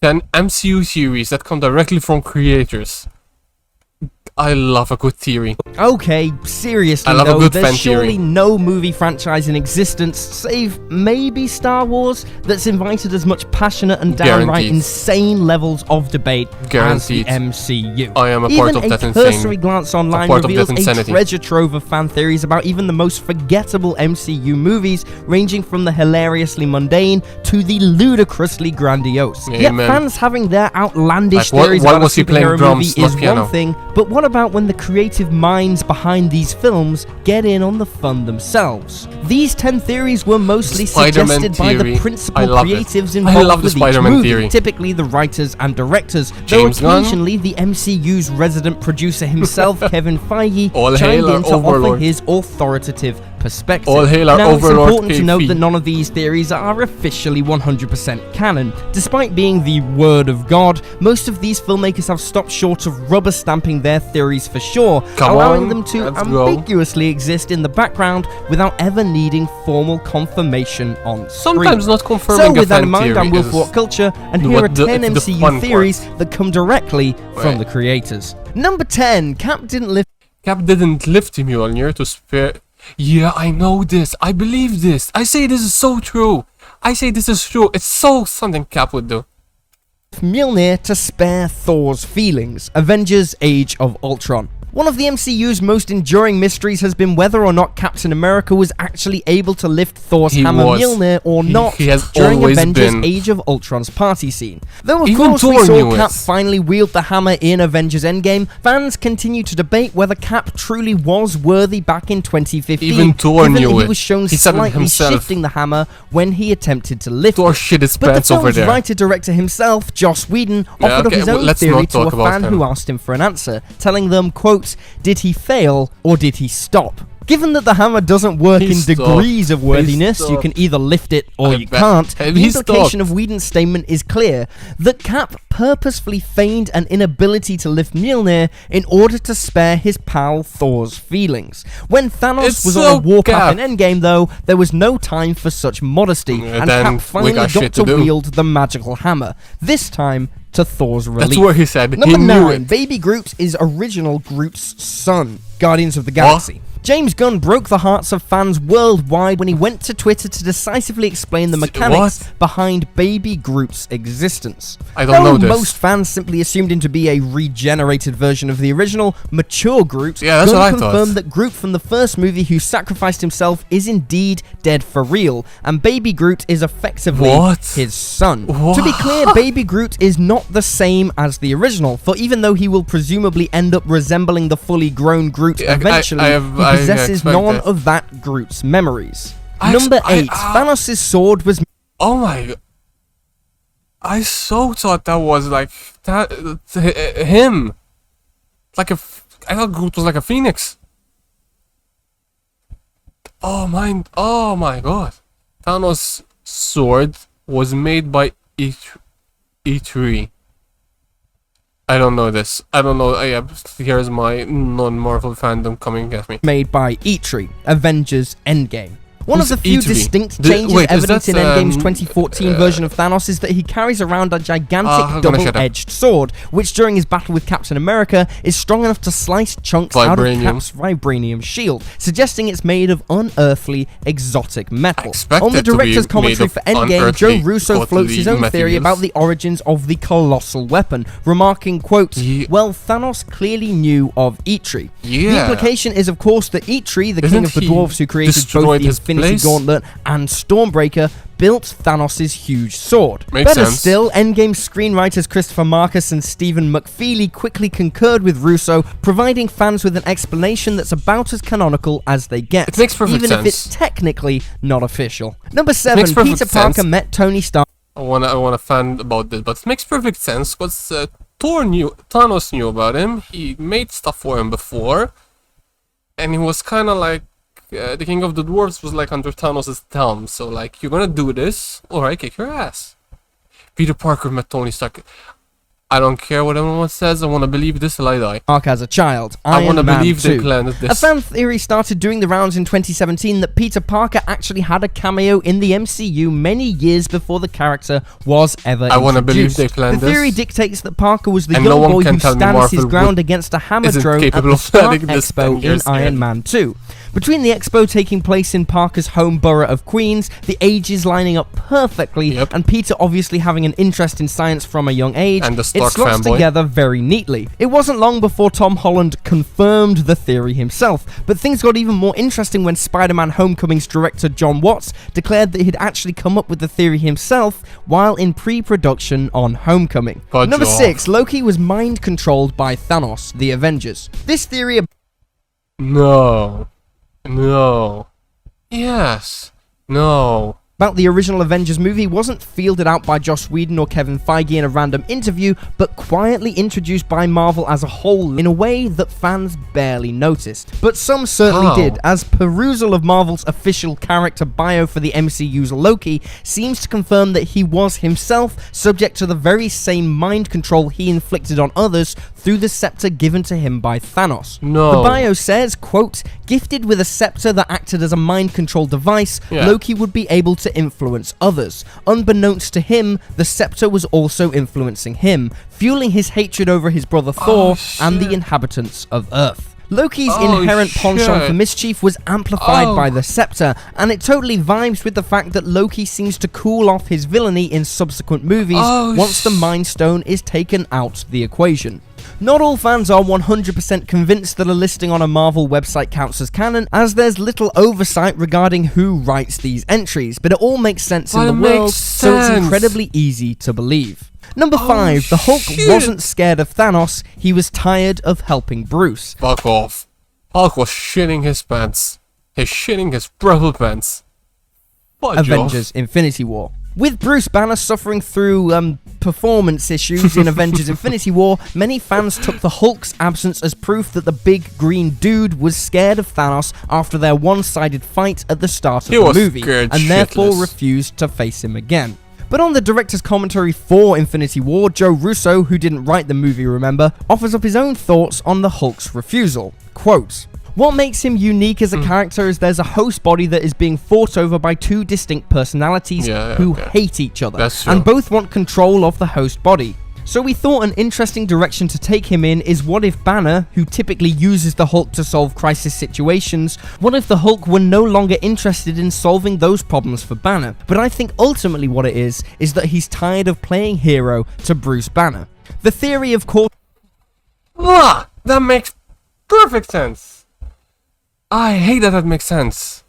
10 MCU series that come directly from creators. I love a good theory. Okay, seriously I love a though, good there's fan surely theory. no movie franchise in existence, save maybe Star Wars, that's invited as much passionate and downright Guaranteed. insane levels of debate Guaranteed. as the MCU. I am a Even part of that a insane. cursory glance online part of reveals that a insanity. treasure trove of fan theories about even the most forgettable MCU movies, ranging from the hilariously mundane to the ludicrously grandiose. Yeah, Yet man. fans having their outlandish Like, theories why about a was he playing superhero drums, movie not is piano? one thing, but what about when the creative minds behind these films get in on the fun themselves? These 10 theories were mostly Spider-Man suggested by the theory. principal I love it. creatives I involved love the with each Spider-Man movie, theory. typically the writers and directors, James though Gunn. occasionally the MCU's resident producer himself, Kevin Feige, All chimed hail our in to offer Overlord. his authoritative perspective. All hail our now, Overlord it's important to note KP. that none of these theories are officially 100% canon. Despite being the word of God, most of these filmmakers have stopped short of rubber stamping their theories for sure, Come allowing on, them to let's go. ambiguously exist in the background without ever needing formal confirmation on screen. Sometimes not confirming So a with that fan in mind, theory I'm Will is for What Culture, and the- here are the- 10 it's the fun MCU part. theories that come directly from Right. the creators. Number 10, Cap didn't live Cap didn't lift the Mjolnir to spare. Yeah, I know this. I believe this. I say this is so true. I say this is true. It's so something Cap would do. Mjolnir to spare Thor's feelings. Avengers Age of Ultron. One of the MCU's most enduring mysteries has been whether or not Captain America was actually able to lift Thor's He hammer was. Mjolnir or not He has during always Avengers been. Age of Ultron's party scene. Though of Even course we Thor saw knew Cap it. finally wield the hammer in Avengers Endgame, fans continue to debate whether Cap truly was worthy back in 2015. Even Thor given knew that he it. was shown He said it slightly himself. shifting the hammer when he attempted to lift Thor it. shit his But the pants over film's there. writer-director himself, Joss Whedon, Yeah, offered okay, up his well, own let's theory not to a talk about fan him. who asked him for an answer, telling them, quote, "Did he fail or did he stop?" Given that the hammer doesn't work He in stopped. degrees of He worthiness, you stopped. can either lift it or I you bet. can't, He the implication stopped. of Whedon's statement is clear, that Cap purposefully feigned an inability to lift Mjolnir in order to spare his pal Thor's feelings. When Thanos It's was so on a warpath Cap. in Endgame though, there was no time for such modesty, and then Cap we finally got got shit to to do. wield the magical hammer, this time to Thor's relief. That's where he said Number he knew 9, it. Baby Groot is original Groot's son, Guardians of the Galaxy. James Gunn broke the hearts of fans worldwide when he went to Twitter to decisively explain the mechanics behind Baby Groot's existence. I don't know this. Most fans simply assumed him to be a regenerated version of the original, mature Groot. Yeah, that's Gunn what I thought. confirmed that Groot from the first movie who sacrificed himself is indeed dead for real, and Baby Groot is effectively What? his son. What? To be clear, Baby Groot is not the same as the original, for even though he will presumably end up resembling the fully grown Groot Yeah, eventually, I he possesses expect none that. of that Groot's memories. I Number ex- I- 8, Thanos' sword was Oh my god. I so thought that was like that him. Like I thought Groot was like a phoenix. Oh my god. Thanoss' sword was made by E3. I don't know this. I don't know. Yeah, here's my non-Marvel fandom coming at me. made by Eitri, Avengers Endgame. One Who's of the few Eitri? distinct The- changes wait, is evident that, in Endgame's 2014 version of Thanos is that he carries around a I'm gigantic gonna shut up. double-edged sword, which during his battle with Captain America is strong enough to slice chunks out of Vibranium. Cap's vibranium shield, suggesting it's made of unearthly, exotic metal. expect On the it to be director's made commentary of for Endgame, unearthly, Joe Russo floats his own godly theory about materials. the origins of the colossal weapon, remarking, quote, Ye- "Well, Thanos clearly knew of Eitri." The Yeah. implication is, of course, that Eitri, the king Isn't of the he dwarves who created both destroyed the his Infinity place? Gauntlet and Stormbreaker, built Thanos' huge sword. Makes Better sense. still, Endgame screenwriters Christopher Marcus and Stephen McFeely quickly concurred with Russo, providing fans with an explanation that's about as canonical as they get, It makes perfect even sense. if it's technically not official. Number 7, Makes perfect Peter Parker sense. met Tony Stark I wanna fan about this, but it makes perfect sense because Thanos knew about him. He made stuff for him before, and he was kind of like the king of the dwarves was like under Thanos' thumb. So like, you're gonna do this, alright, kick your ass. Peter Parker met Tony Stark. I don't care what anyone says. I want to believe this till I die. Mark as a child. I want to Iron Man believe 2. they planned this. A fan theory started doing the rounds in 2017 that Peter Parker actually had a cameo in the MCU many years before the character was ever introduced. I want to believe they planned The this. theory dictates that Parker was the And young no one boy can who tell me stands his Marvel ground against a hammer isn't drone at capable the of Stark planning this 10 Expo in years Iron ahead. Man 2. Between the expo taking place in Parker's home borough of Queens, the ages lining up perfectly, Yep. and Peter obviously having an interest in science from a young age, And the it Stark slots fanboy. together very neatly. It wasn't long before Tom Holland confirmed the theory himself, but things got even more interesting when Spider-Man Homecoming's director John Watts declared that he'd actually come up with the theory himself while in pre-production on Homecoming. Good Number job. 6, Loki was mind-controlled by Thanos, the Avengers. This theory No. No. Yes. No. about the original Avengers movie wasn't fielded out by Joss Whedon or Kevin Feige in a random interview, but quietly introduced by Marvel as a whole in a way that fans barely noticed. But some certainly How? did, as perusal of Marvel's official character bio for the MCU's Loki seems to confirm that he was himself subject to the very same mind control he inflicted on others through the scepter given to him by Thanos. No. The bio says, quote, "Gifted with a scepter that acted as a mind control device, Yeah. Loki would be able to influence others. Unbeknownst to him, the scepter was also influencing him, fueling his hatred over his brother Thor and the shit. inhabitants of Earth." Loki's Oh, inherent penchant for shit. mischief was amplified Oh. by the scepter, and it totally vibes with the fact that Loki seems to cool off his villainy in subsequent movies Oh, once the Mind Stone is taken out the equation. Not all fans are 100% convinced that a listing on a Marvel website counts as canon, as there's little oversight regarding who writes these entries, but it all makes sense But in it the world, makes so it's sense. incredibly easy to believe. Number 5, the Hulk shit. wasn't scared of Thanos, he was tired of helping Bruce. Fuck off. Hulk was shitting his pants. He's shitting his purple pants. Fudge off. Avengers Infinity War. With Bruce Banner suffering through performance issues in Avengers Infinity War, many fans took the Hulk's absence as proof that the big green dude was scared of Thanos after their one-sided fight at the start of He the was movie, scared and therefore shitless. refused to face him again. But on the director's commentary for Infinity War, Joe Russo, who didn't write the movie, remember, offers up his own thoughts on the Hulk's refusal. Quote, "What makes him unique as a character is there's a host body that is being fought over by two distinct personalities Yeah, who okay. hate each other, That's true. and both want control of the host body. So we thought an interesting direction to take him in is what if Banner, who typically uses the Hulk to solve crisis situations, what if the Hulk were no longer interested in solving those problems for Banner? But I think ultimately what it is that he's tired of playing hero to Bruce Banner. The theory, of course, Ah, that makes perfect sense. I hate that makes sense.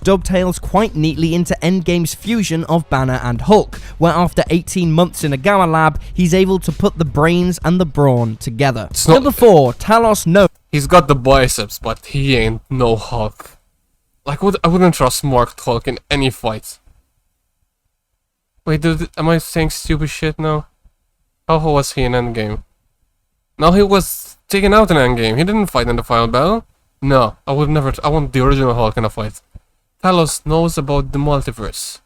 dovetails quite neatly into Endgame's fusion of Banner and Hulk, where after 18 months in a gamma lab, he's able to put the brains and the brawn together. It's not- Number 4, Talos knows He's got the biceps, but he ain't no Hulk. Like, I wouldn't trust Mark Hulk in any fight. Wait, am I saying stupid shit now? How was he in Endgame? No, he was taken out in Endgame. He didn't fight in the final battle. No, I would never. I want the original Hulk in a fight. Talos knows about the multiverse.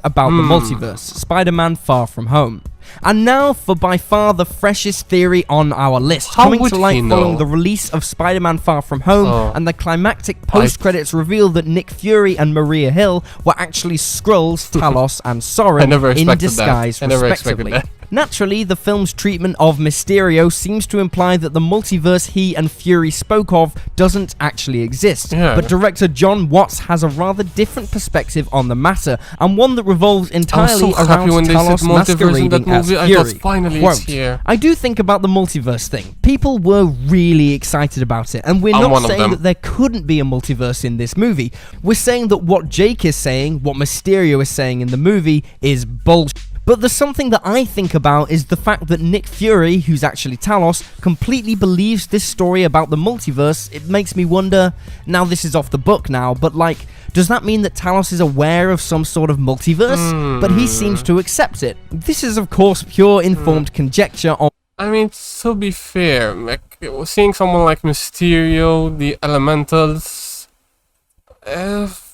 about the multiverse, Spider-Man Far From Home. And now for by far the freshest theory on our list, How coming would to light he following know? the release of Spider-Man Far From Home, Oh. and the climactic post-credits reveal that Nick Fury and Maria Hill were actually Skrulls, Talos, and I Soren never in expected that. disguise, I never expected respectively. that. Naturally, the film's treatment of Mysterio seems to imply that the multiverse he and Fury spoke of doesn't actually exist. Yeah. But director John Watts has a rather different perspective on the matter, and one that revolves I was entirely so happy around when they said Talos multiverse in that masquerading as movie. I Fury. thought finally Quote, it's here. I do think about the multiverse thing. People were really excited about it, and we're I'm not one of saying them. that there couldn't be a multiverse in this movie. We're saying that what Jake is saying, what Mysterio is saying in the movie, is bullshit. But there's something that I think about is the fact that Nick Fury, who's actually Talos, completely believes this story about the multiverse. It makes me wonder, now this is off the book now, but like, does that mean that Talos is aware of some sort of multiverse? But he seems to accept it. This is of course pure informed conjecture on I mean, to be fair, like, seeing someone like Mysterio, the Elementals,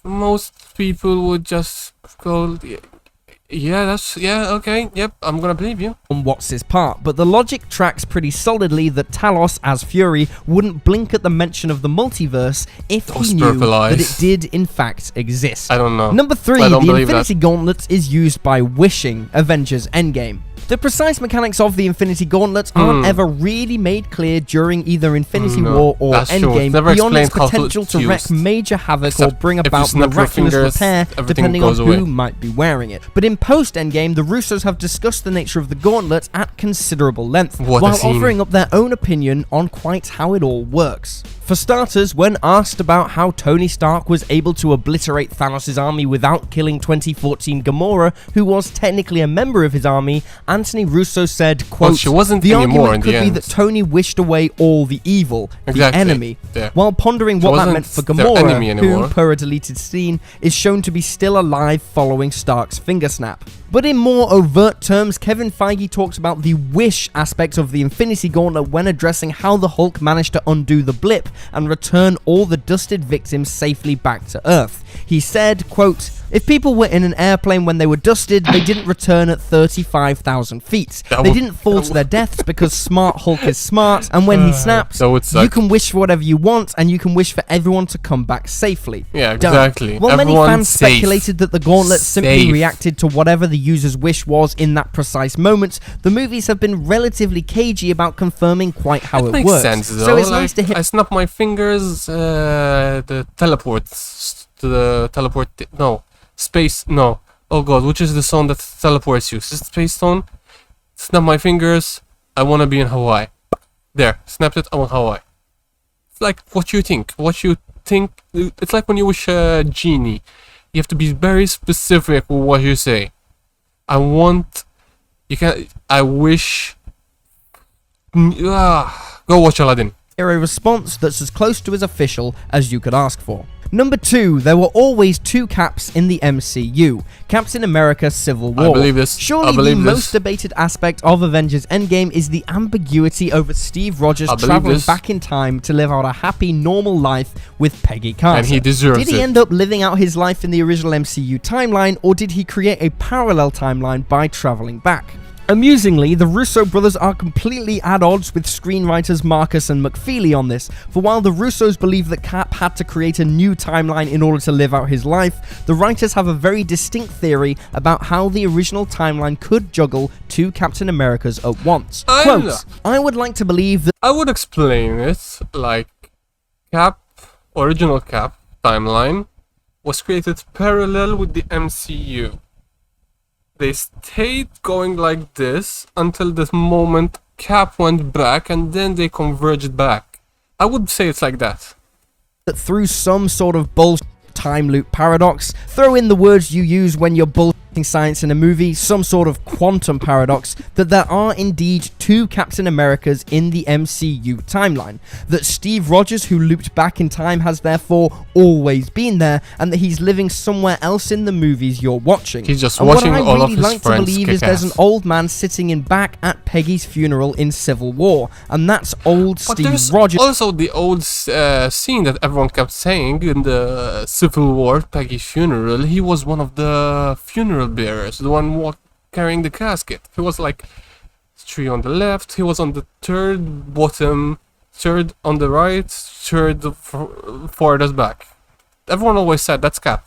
most people would just go, Okay, yep, I'm gonna believe you. On Watts' part, but the logic tracks pretty solidly that Talos, as Fury, wouldn't blink at the mention of the multiverse if Those he knew purple eyes. that it did in fact exist. I don't know. Number 3, I don't the believe Infinity that. Gauntlet is used by wishing Avengers Endgame. The precise mechanics of the Infinity Gauntlet aren't ever really made clear during either Infinity War or that's true. Endgame, It's never beyond its explained how potential to to wreak use. major havoc Except or bring if you about snap your miraculous fingers, repair, everything depending on goes who away. might be wearing it. But in post-Endgame, the Russos have discussed the nature of the Gauntlet at considerable length, What a while scene. offering up their own opinion on quite how it all works. For starters, when asked about how Tony Stark was able to obliterate Thanos' army without killing 2014 Gamora, who was technically a member of his army, Anthony Russo said, quote, Well, she wasn't "The anymore argument in could the be end." that Tony wished away all the evil, Exactly. the enemy." Yeah. While pondering She what that wasn't meant for their enemy Gamora, anymore. who, per a deleted scene, is shown to be still alive following Stark's finger snap. But in more overt terms, Kevin Feige talks about the wish aspect of the Infinity Gauntlet when addressing how the Hulk managed to undo the blip and return all the dusted victims safely back to Earth. He said, quote, "If people were in an airplane when they were dusted, they didn't return at 35,000 feet. They didn't fall to their deaths because Smart Hulk is smart, and when he snaps, that would suck. you can wish for whatever you want, and you can wish for everyone to come back safely." Yeah, Done. exactly. While many Everyone's fans safe. speculated that the Gauntlet simply Safe. reacted to whatever the user's wish was in that precise moment, the movies have been relatively cagey about confirming quite how it Makes works. sense, though. So it's like, nice to hear I snap my fingers, the teleports to the teleport. No, space. No. Oh god, which is the stone that teleports you? Is it space stone? Snap my fingers. I wanna be in Hawaii. There, snapped it. I want Hawaii. It's like what you think. What you think. It's like when you wish a genie. You have to be very specific with what you say. I want. You can. I wish. Go watch Aladdin. a response that's as close to as official as you could ask for. Number 2, there were always 2 Caps in the MCU. Captain America Civil War. I believe this. Surely I believe the this. most debated aspect of Avengers Endgame is the ambiguity over Steve Rogers I believe traveling this. back in time to live out a happy, normal life with Peggy Carter. And he deserves Did he it. end up living out his life in the original MCU timeline, or did he create a parallel timeline by traveling back? Amusingly, the Russo brothers are completely at odds with screenwriters Marcus and McFeely on this, for while the Russos believe that Cap had to create a new timeline in order to live out his life, the writers have a very distinct theory about how the original timeline could juggle 2 Captain Americas at once. Quote, "I would like to believe that..." I would explain it like original Cap timeline was created parallel with the MCU. They stayed going like this until this moment Cap went back and then they converged back. I would say it's like that. through some sort of bullshit time loop paradox, throw in the words you use when you're bullshitting science in a movie, some sort of quantum paradox, that there are indeed 2 Captain Americas in the MCU timeline, that Steve Rogers, who looped back in time, has therefore always been there, and that he's living somewhere else in the movies you're watching. He's just and watching what I all of really his like to friends believe kick is there's an ass. old man sitting in back at Peggy's funeral in Civil War, and that's old But Steve there's Rogers. also the old scene that everyone kept saying in the Civil War, Peggy's funeral. He was one of the funeral bearers, the one carrying the casket. He was like 3 on the left, he was on the 3rd bottom, 3rd on the right, 3rd farthest back. Everyone always said that's Cap.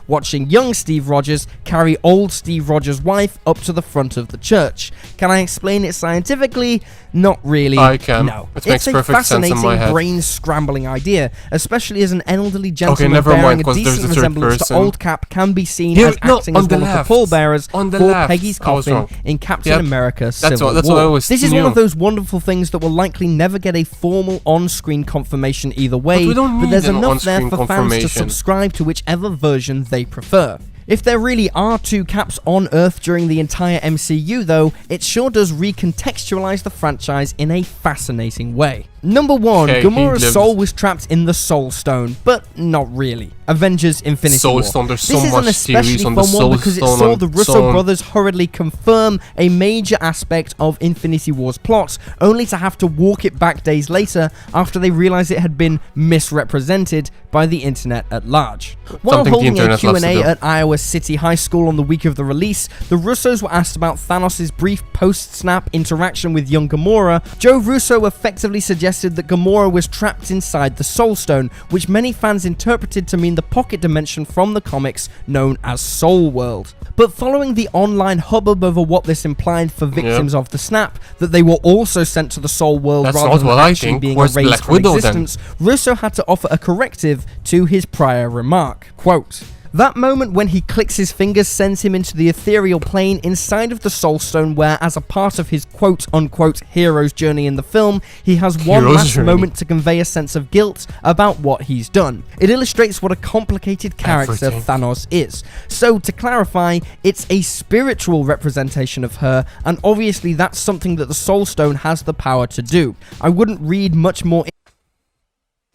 Watching young Steve Rogers carry old Steve Rogers' wife up to the front of the church. Can I explain it scientifically? Not really. I can. No. It makes perfect sense in my head. brain-scrambling idea, especially as an elderly gentleman never bearing mind, a 'cause there's decent a third resemblance to person. old Cap can be seen Here- as no, acting on as the one of left. the pallbearers On the for left. Peggy's I was coffin wrong. in Captain Yep. America That's Civil what I War. always This is knew. one of those wonderful things that will likely never get a formal on-screen confirmation either way, we don't but there's need an enough there on-screen for fans to confirmation. subscribe to whichever version they prefer. If there really are 2 Caps on Earth during the entire MCU though, it sure does recontextualize the franchise in a fascinating way. Number 1, Okay, he Gamora's lived. soul was trapped in the Soul Stone, but not really. Avengers Infinity Soul War. Stone, there's This so is an much especially theories on fun the one Soul because it Stone saw on the its Russo own. brothers hurriedly confirm a major aspect of Infinity War's plot, only to have to walk it back days later after they realized it had been misrepresented by the internet at large. While Something the holding a internet loves to Q&A do. at Iowa City High School on the week of the release, the Russos were asked about Thanos' brief post-snap interaction with young Gamora. Joe Russo effectively suggested that Gamora was trapped inside the Soul Stone, which many fans interpreted to mean the pocket dimension from the comics known as Soul World. But following the online hubbub over what this implied for victims of the snap, that they were also sent to the Soul World That's rather not than what I actually think. being Where's erased Black from Widow then? existence, Russo had to offer a corrective to his prior remark. Quote, "That moment when he clicks his fingers sends him into the ethereal plane inside of the Soul Stone where, as a part of his quote-unquote hero's journey in the film, he has one Hero's last journey. moment to convey a sense of guilt about what he's done. It illustrates what a complicated character Everything. Thanos is. So, to clarify, it's a spiritual representation of her, and obviously that's something that the Soul Stone has the power to do. I wouldn't read much more."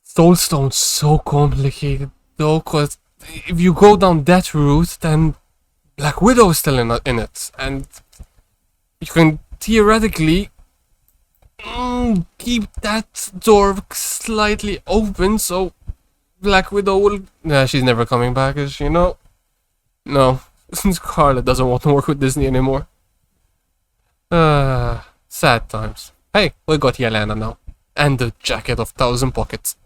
Soul Stone's so complicated though, cause if you go down that route, then Black Widow is still in it, and you can theoretically keep that door slightly open, so Black Widow will. Nah, she's never coming back, is she? No. Scarlett doesn't want to work with Disney anymore. Sad times. Hey, we got Yelena now, and the jacket of 1,000 pockets.